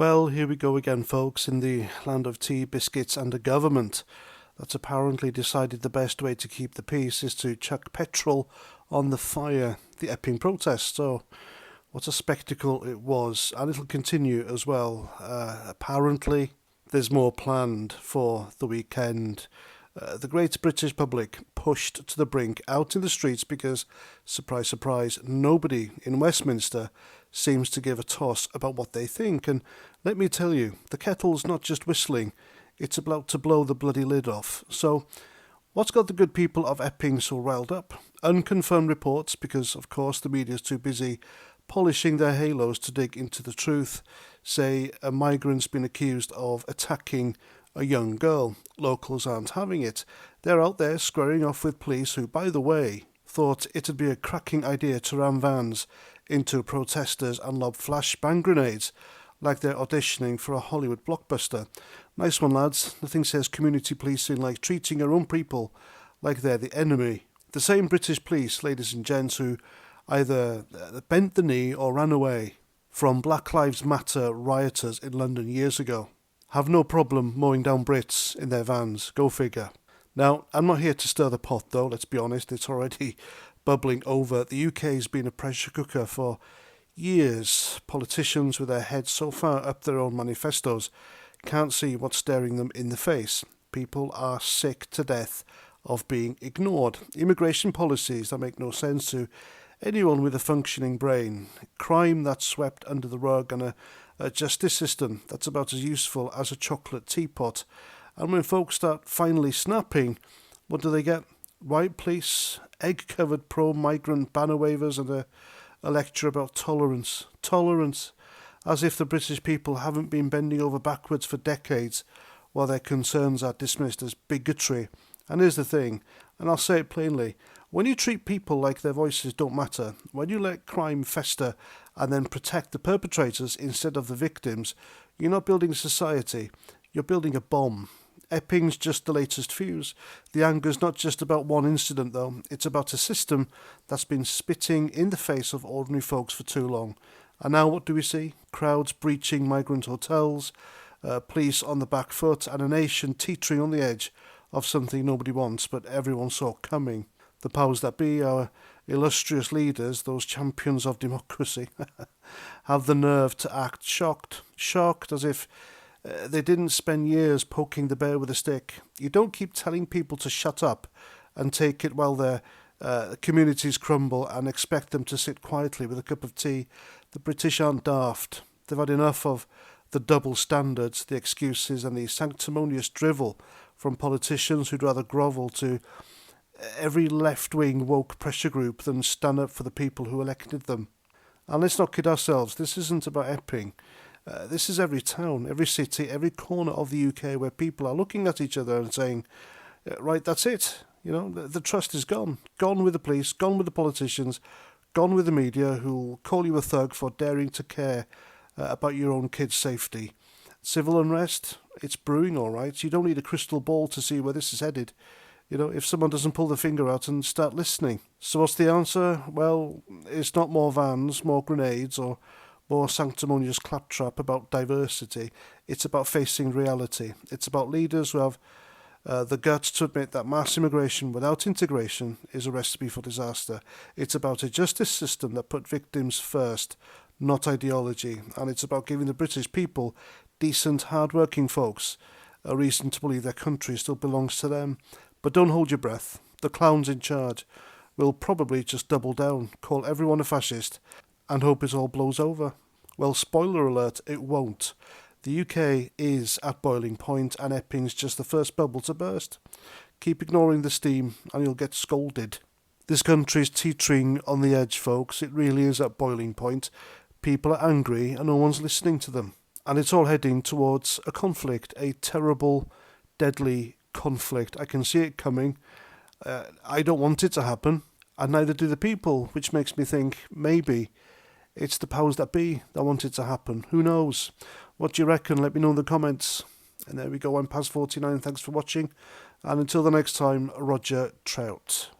Well, here we go again, folks, in the land of tea, biscuits, and a government that's apparently decided the best way to keep the peace is to chuck petrol on the fire, the Epping protest. So, what a spectacle it was, and it'll continue as well. Apparently, there's more planned for the weekend. The great British public pushed to the brink out in the streets because, surprise, surprise, nobody in Westminster seems to give a toss about what they think. And let me tell you, the kettle's not just whistling, it's about to blow the bloody lid off. So, what's got the good people of Epping so riled up? Unconfirmed reports, because of course the media's too busy polishing their halos to dig into the truth, say a migrant's been accused of attacking a young girl. Locals aren't having it. They're out there squaring off with police who, by the way, thought it'd be a cracking idea to ram vans into protesters and lob flashbang grenades like they're auditioning for a Hollywood blockbuster. Nice one, lads. Nothing says community policing like treating your own people like they're the enemy. The same British police, ladies and gents, who either bent the knee or ran away from Black Lives Matter rioters in London years ago, have no problem mowing down Brits in their vans. Go figure. Now, I'm not here to stir the pot, though, let's be honest. It's already bubbling over. The UK's been a pressure cooker for years. Politicians with their heads so far up their own manifestos can't see what's staring them in the face. People are sick to death of being ignored. Immigration policies that make no sense to anyone with a functioning brain. Crime that's swept under the rug, and a justice system that's about as useful as a chocolate teapot. And when folks start finally snapping, what do they get? Riot police, egg-covered pro-migrant banner wavers, and a lecture about tolerance. Tolerance, as if the British people haven't been bending over backwards for decades while their concerns are dismissed as bigotry. And here's the thing, and I'll say it plainly, when you treat people like their voices don't matter, when you let crime fester and then protect the perpetrators instead of the victims, you're not building a society, you're building a bomb. Epping's just the latest fuse. The anger's not just about one incident, though. It's about a system that's been spitting in the face of ordinary folks for too long. And now what do we see? Crowds breaching migrant hotels, police on the back foot, and a nation teetering on the edge of something nobody wants, but everyone saw coming. The powers that be, our illustrious leaders, those champions of democracy, have the nerve to act shocked. Shocked as if they didn't spend years poking the bear with a stick. You don't keep telling people to shut up and take it while their communities crumble and expect them to sit quietly with a cup of tea. The British aren't daft. They've had enough of the double standards, the excuses, and the sanctimonious drivel from politicians who'd rather grovel to every left-wing woke pressure group than stand up for the people who elected them. And let's not kid ourselves, this isn't about Epping. This is every town, every city, every corner of the UK where people are looking at each other and saying, right, that's it. You know, the trust is gone. Gone with the police, gone with the politicians, gone with the media who'll call you a thug for daring to care about your own kids' safety. Civil unrest, it's brewing all right. You don't need a crystal ball to see where this is headed. You know, if someone doesn't pull the finger out and start listening. So what's the answer? Well, it's not more vans, more grenades, or more sanctimonious claptrap about diversity. It's about facing reality. It's about leaders who have the guts to admit that mass immigration without integration is a recipe for disaster. It's about a justice system that put victims first, not ideology. And it's about giving the British people, decent, hard-working folks, a reason to believe their country still belongs to them. But don't hold your breath. The clowns in charge will probably just double down, call everyone a fascist, and hope it all blows over. Well, spoiler alert, it won't. The UK is at boiling point, and Epping's just the first bubble to burst. Keep ignoring the steam, and you'll get scolded. This country's teetering on the edge, folks. It really is at boiling point. People are angry, and no one's listening to them. And it's all heading towards a conflict, a terrible, deadly conflict. I can see it coming. I don't want it to happen, and neither do the people, which makes me think maybe it's the powers that be that want it to happen. Who knows? What do you reckon? Let me know in the comments. And there we go. I'm past 49. Thanks for watching. And until the next time, Roger Trout.